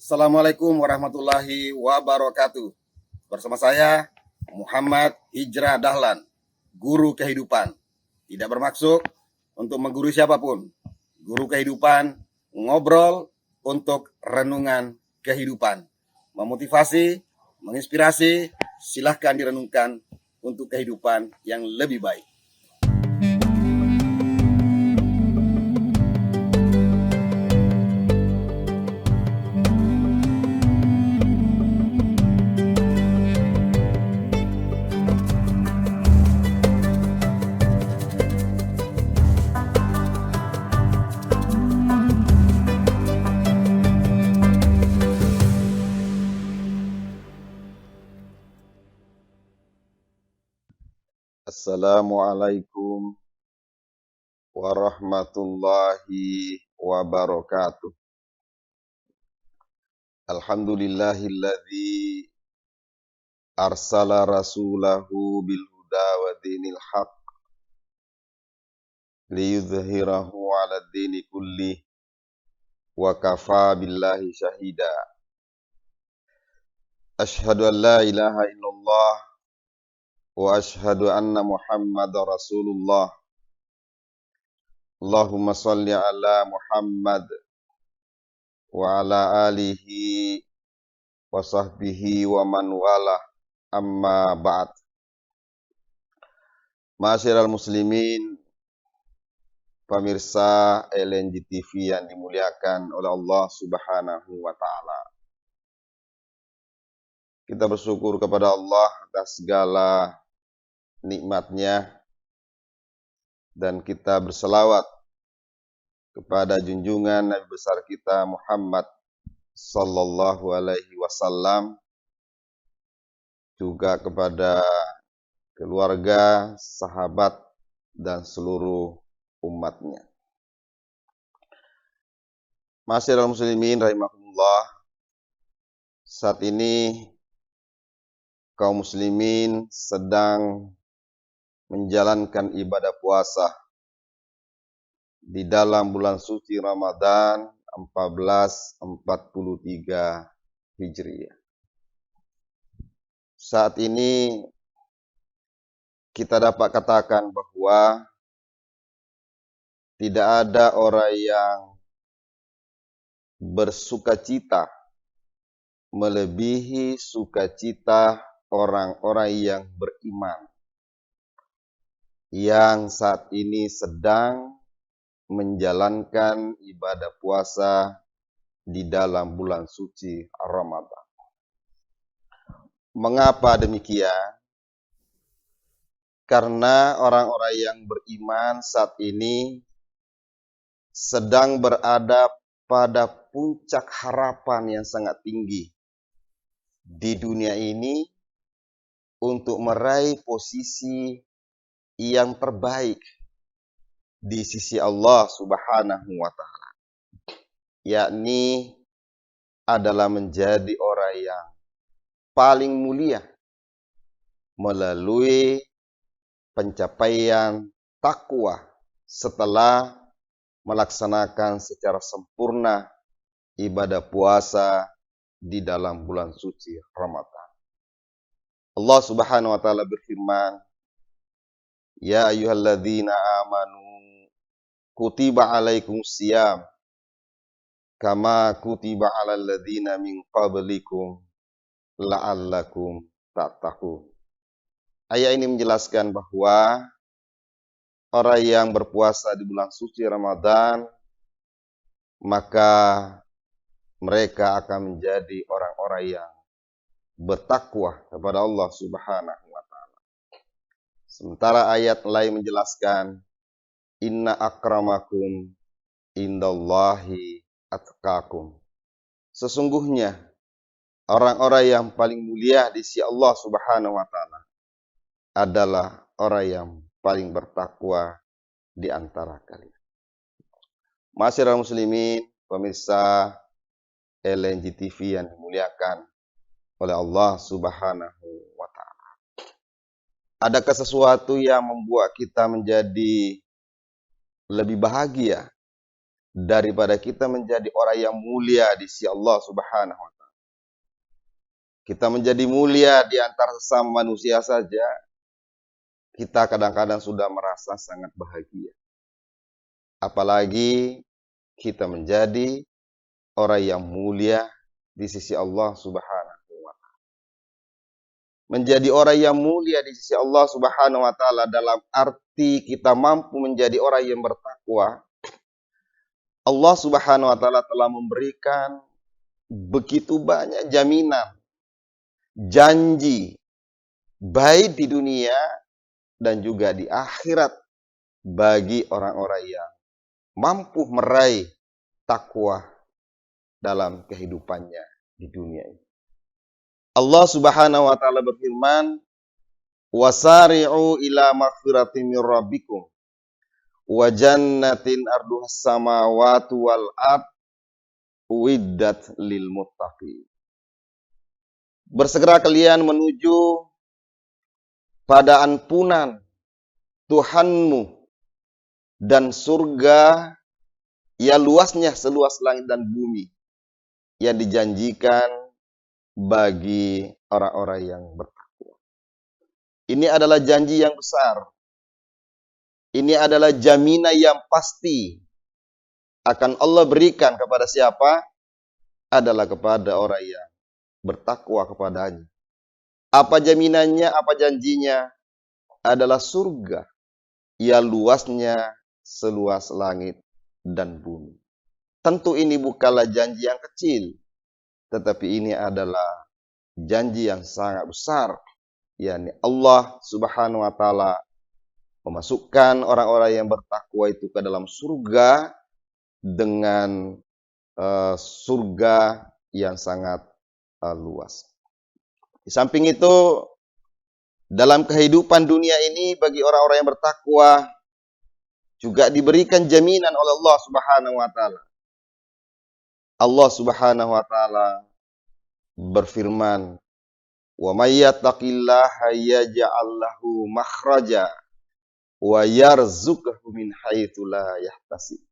Assalamualaikum warahmatullahi wabarakatuh. Bersama saya Muhammad Hijrah Dahlan, guru kehidupan. Tidak bermaksud untuk menggurui siapapun. Guru kehidupan, ngobrol untuk renungan kehidupan. Memotivasi, menginspirasi, silahkan direnungkan untuk kehidupan yang lebih baik. Assalamualaikum warahmatullahi wabarakatuh. Alhamdulillahilladzi arsala rasulahu bil huda wa dinil haq liyudhhirahu 'ala dini kulli wa kafa billahi syahida. Asyhadu an la ilaha illallah wa asyhadu anna Muhammadar Rasulullah. Allahumma shalli ala Muhammad wa ala alihi wa sahbihi wa man wala, amma ba'd. Ma'asyiral muslimin, pemirsa LNG TV yang dimuliakan oleh Allah Subhanahu wa taala. Kita bersyukur kepada Allah atas segala nikmatnya, dan kita berselawat kepada junjungan Nabi besar kita Muhammad sallallahu alaihi wasallam, juga kepada keluarga, sahabat, dan seluruh umatnya. Ma'asyiral muslimin rahimakumullah, saat ini kaum muslimin sedang menjalankan ibadah puasa di dalam bulan suci Ramadan 1443 Hijriah. Saat ini kita dapat katakan bahwa tidak ada orang yang bersukacita melebihi sukacita orang-orang yang beriman, yang saat ini sedang menjalankan ibadah puasa di dalam bulan suci Ramadan. Mengapa demikian? Karena orang-orang yang beriman saat ini sedang berada pada puncak harapan yang sangat tinggi di dunia ini untuk meraih posisi yang terbaik di sisi Allah Subhanahu wa taala, yakni adalah menjadi orang yang paling mulia melalui pencapaian takwa setelah melaksanakan secara sempurna ibadah puasa di dalam bulan suci Ramadan. Allah Subhanahu wa taala berfirman, ya ayyuhalladzina amanu kutiba alaikumus syiyam kama kutiba alal ladzina min qablikum la'allakum tattaqun. Ayat ini menjelaskan bahwa orang yang berpuasa di bulan suci Ramadan, maka mereka akan menjadi orang-orang yang bertakwa kepada Allah Subhanahu wa taala. Sementara ayat lain menjelaskan, inna akramakum indallahi atqakum. Sesungguhnya orang-orang yang paling mulia di sisi Allah Subhanahu wa taala adalah orang yang paling bertakwa di antara kalian. Ma'asyiral muslimin, pemirsa LNG TV yang dimuliakan oleh Allah Subhanahu wa taala. Adakah sesuatu yang membuat kita menjadi lebih bahagia daripada kita menjadi orang yang mulia di sisi Allah Subhanahu wa taala. Kita menjadi mulia di antara sesama manusia saja, kita kadang-kadang sudah merasa sangat bahagia. Apalagi kita menjadi orang yang mulia di sisi Allah Subhanahu wa taala. Menjadi orang yang mulia di sisi Allah Subhanahu wa taala dalam arti kita mampu menjadi orang yang bertakwa. Allah Subhanahu wa taala telah memberikan begitu banyak jaminan, janji, baik di dunia dan juga di akhirat bagi orang-orang yang mampu meraih takwa dalam kehidupannya di dunia ini. Allah Subhanahu wa taala berfirman, "Wasari'u ila maghfiratin mir rabbikum wa jannatin arduhas samawati wal ard uiddat lil muttaqin." Bersegera kalian menuju pada ampunan Tuhanmu dan surga yang luasnya seluas langit dan bumi yang dijanjikan bagi orang-orang yang bertakwa. Ini adalah janji yang besar. Ini adalah jaminan yang pasti akan Allah berikan kepada siapa? Adalah kepada orang yang bertakwa kepadanya. Apa jaminannya? Apa janjinya? Adalah surga yang luasnya seluas langit dan bumi. Tentu ini bukanlah janji yang kecil, tetapi ini adalah janji yang sangat besar, yakni Allah Subhanahu wa taala memasukkan orang-orang yang bertakwa itu ke dalam surga dengan surga yang sangat luas. Di samping itu, dalam kehidupan dunia ini bagi orang-orang yang bertakwa juga diberikan jaminan oleh Allah Subhanahu wa taala. Allah Subhanahu wa taala berfirman, "Wa may yattaqillaha yaj'al lahu makhraja wa yarzuqhu min haitsu la yahtasib."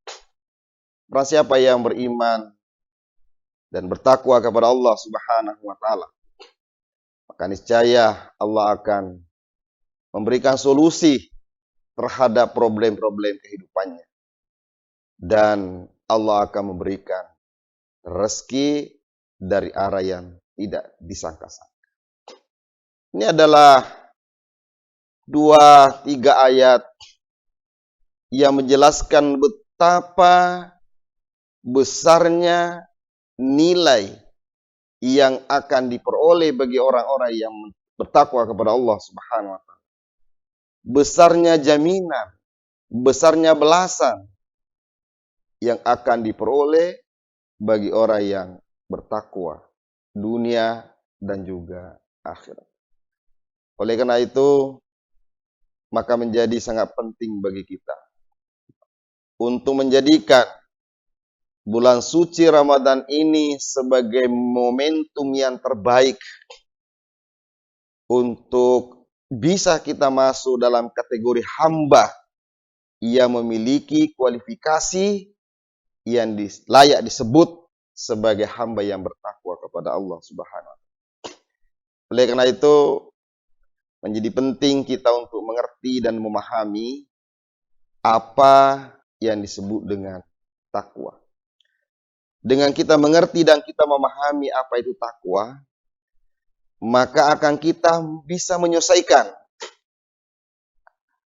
Barang siapa yang beriman dan bertakwa kepada Allah Subhanahu wa taala, maka niscaya Allah akan memberikan solusi terhadap problem-problem kehidupannya. Dan Allah akan memberikan rezeki dari arah yang tidak disangka-sangka. Ini adalah 2-3 ayat yang menjelaskan betapa besarnya nilai yang akan diperoleh bagi orang-orang yang bertakwa kepada Allah Subhanahu wa taala. Besarnya jaminan, besarnya belasan yang akan diperoleh bagi orang yang bertakwa dunia dan juga akhirat. Oleh karena itu, maka menjadi sangat penting bagi kita untuk menjadikan bulan suci Ramadan ini sebagai momentum yang terbaik untuk bisa kita masuk dalam kategori hamba yang memiliki kualifikasi yang layak disebut sebagai hamba yang bertakwa kepada Allah Subhanahu wa taala. Oleh karena itu, menjadi penting kita untuk mengerti dan memahami apa yang disebut dengan takwa. Dengan kita mengerti dan kita memahami apa itu takwa, maka akan kita bisa menyelesaikan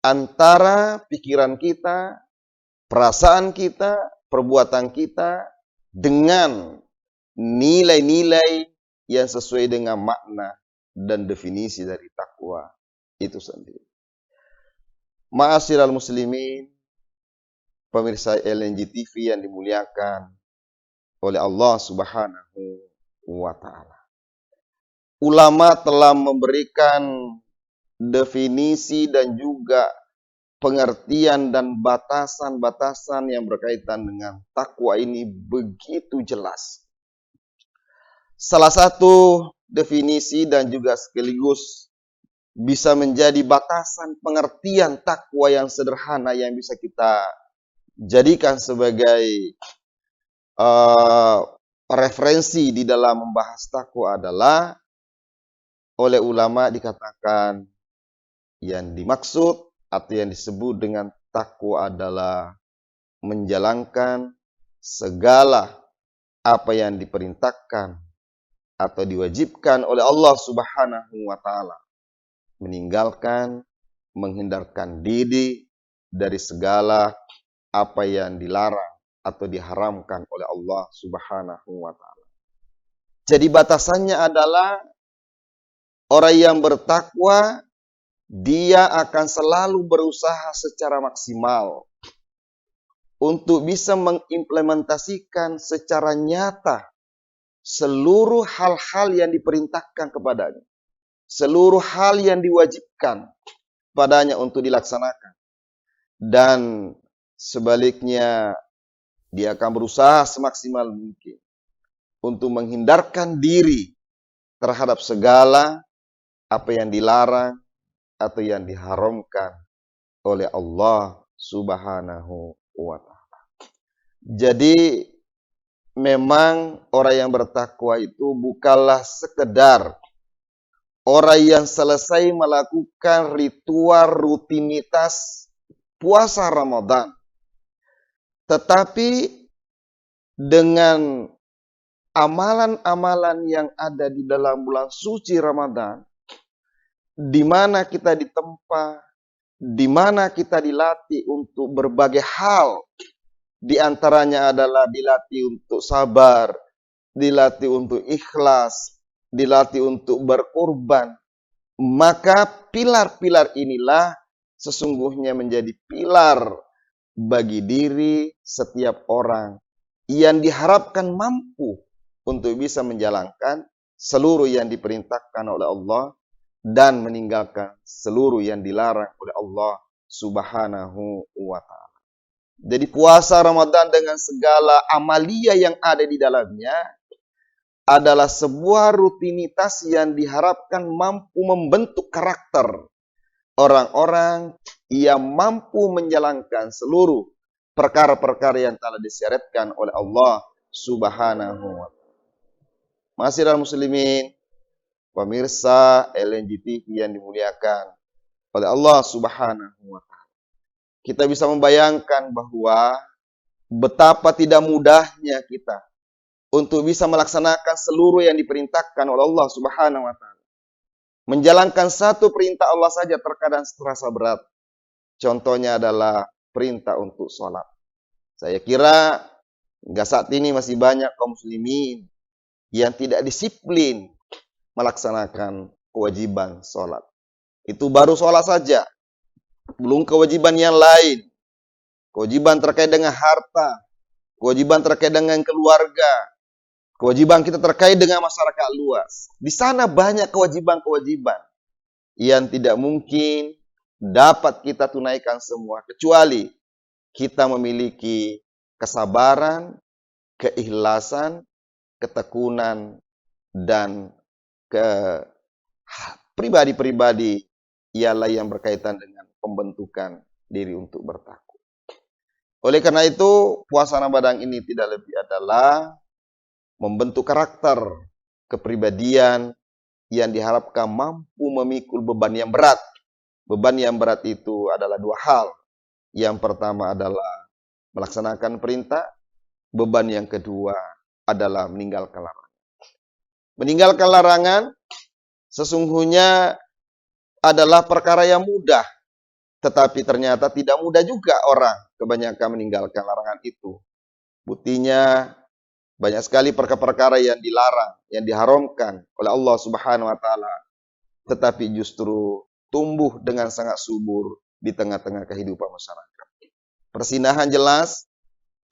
antara pikiran kita, perasaan kita, perbuatan kita dengan nilai-nilai yang sesuai dengan makna dan definisi dari takwa itu sendiri. Ma'asyiral muslimin, pemirsa LNG TV yang dimuliakan oleh Allah Subhanahu wa taala. Ulama telah memberikan definisi dan juga pengertian dan batasan-batasan yang berkaitan dengan takwa ini begitu jelas. Salah satu definisi dan juga sekaligus bisa menjadi batasan pengertian takwa yang sederhana yang bisa kita jadikan sebagai referensi di dalam membahas takwa adalah oleh ulama dikatakan yang dimaksud atau yang disebut dengan takwa adalah menjalankan segala apa yang diperintahkan atau diwajibkan oleh Allah Subhanahu wa taala, meninggalkan, menghindarkan diri dari segala apa yang dilarang atau diharamkan oleh Allah Subhanahu wa taala. Jadi batasannya adalah orang yang bertakwa dia akan selalu berusaha secara maksimal untuk bisa mengimplementasikan secara nyata seluruh hal-hal yang diperintahkan kepadanya, seluruh hal yang diwajibkan padanya untuk dilaksanakan. Dan sebaliknya, dia akan berusaha semaksimal mungkin untuk menghindarkan diri terhadap segala apa yang dilarang atau yang diharamkan oleh Allah Subhanahu wa taala. Jadi memang orang yang bertakwa itu bukanlah sekedar orang yang selesai melakukan ritual rutinitas puasa Ramadan, tetapi dengan amalan-amalan yang ada di dalam bulan suci Ramadan, di mana kita ditempa, di mana kita dilatih untuk berbagai hal. Di antaranya adalah dilatih untuk sabar, dilatih untuk ikhlas, dilatih untuk berkorban. Maka pilar-pilar inilah sesungguhnya menjadi pilar bagi diri setiap orang yang diharapkan mampu untuk bisa menjalankan seluruh yang diperintahkan oleh Allah dan meninggalkan seluruh yang dilarang oleh Allah Subhanahu wa taala. Jadi puasa Ramadan dengan segala amalia yang ada di dalamnya adalah sebuah rutinitas yang diharapkan mampu membentuk karakter orang-orang yang mampu menjalankan seluruh perkara-perkara yang telah disyariatkan oleh Allah Subhanahu wa taala. Masyiral muslimin, pemirsa LNG TV yang dimuliakan oleh Allah Subhanahu wa taala. Kita bisa membayangkan bahwa betapa tidak mudahnya kita untuk bisa melaksanakan seluruh yang diperintahkan oleh Allah Subhanahu wa taala. Menjalankan satu perintah Allah saja terkadang terasa berat. Contohnya adalah perintah untuk sholat. Saya kira hingga saat ini masih banyak kaum muslimin yang tidak disiplin melaksanakan kewajiban sholat. Itu baru sholat saja. Belum kewajiban yang lain. Kewajiban terkait dengan harta. Kewajiban terkait dengan keluarga. Kewajiban kita terkait dengan masyarakat luas. Di sana banyak kewajiban-kewajiban yang tidak mungkin dapat kita tunaikan semua. Kecuali kita memiliki kesabaran, keikhlasan, ketekunan, dan pribadi-pribadi ialah yang berkaitan dengan pembentukan diri untuk bertakwa. Oleh karena itu, puasa Ramadan ini tidak lebih adalah membentuk karakter kepribadian yang diharapkan mampu memikul beban yang berat. Beban yang berat itu adalah dua hal. Yang pertama adalah melaksanakan perintah. Beban yang kedua adalah meninggalkan larangan. Meninggalkan larangan sesungguhnya adalah perkara yang mudah. Tetapi ternyata tidak mudah juga orang kebanyakan meninggalkan larangan itu. Buktinya banyak sekali perkara-perkara yang dilarang, yang diharamkan oleh Allah Subhanahu wa taala, tetapi justru tumbuh dengan sangat subur di tengah-tengah kehidupan masyarakat. Perzinahan jelas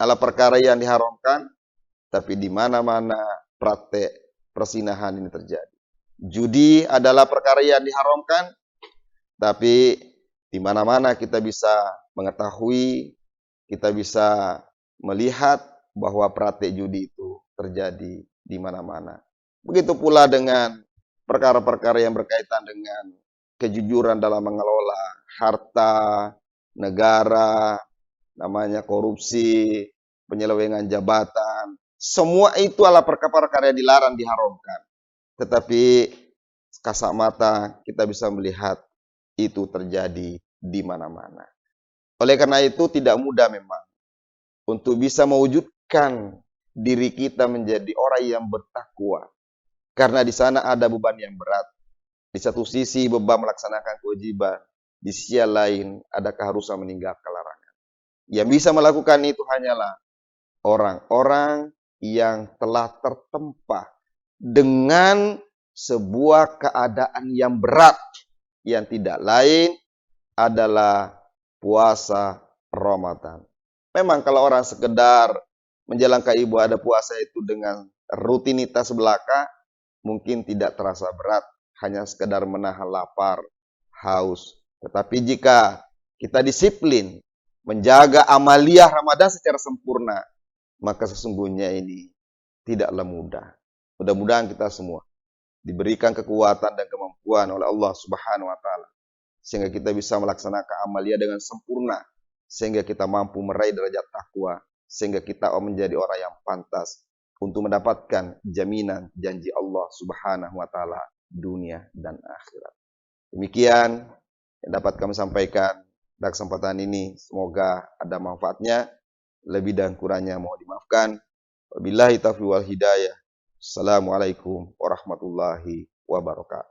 adalah perkara yang diharamkan, tapi di mana-mana praktek perzinahan ini terjadi. Judi adalah perkara yang diharamkan, tapi di mana-mana kita bisa mengetahui, kita bisa melihat bahwa praktek judi itu terjadi di mana-mana. Begitu pula dengan perkara-perkara yang berkaitan dengan kejujuran dalam mengelola harta negara. namanya korupsi, penyelewengan jabatan. Semua itu adalah perkara-perkara yang dilarang, diharamkan. Tetapi kasat mata kita bisa melihat itu terjadi di mana-mana. Oleh karena itu tidak mudah memang untuk bisa mewujudkan diri kita menjadi orang yang bertakwa. Karena di sana ada beban yang berat. Di satu sisi beban melaksanakan kewajiban, di sisi lain ada keharusan meninggalkan larangan. Yang bisa melakukan itu hanyalah orang-orang yang telah tertempa dengan sebuah keadaan yang berat, yang tidak lain adalah puasa Ramadan. Memang kalau orang sekedar menjalankan ibadah puasa itu dengan rutinitas belaka, mungkin tidak terasa berat, hanya sekedar menahan lapar, haus. Tetapi jika kita disiplin menjaga amaliyah Ramadan secara sempurna, maka sesungguhnya ini tidaklah mudah. Mudah-mudahan kita semua diberikan kekuatan dan kemampuan oleh Allah Subhanahu wa taala sehingga kita bisa melaksanakan amaliyah dengan sempurna, sehingga kita mampu meraih derajat takwa, sehingga kita menjadi orang yang pantas untuk mendapatkan jaminan janji Allah Subhanahu wa taala dunia dan akhirat. Demikian yang dapat kami sampaikan pada kesempatan ini, semoga ada manfaatnya. Lebih dan kurangnya mohon dimaafkan. Wabillahi taufiq wal hidayah. Assalamualaikum warahmatullahi wabarakatuh.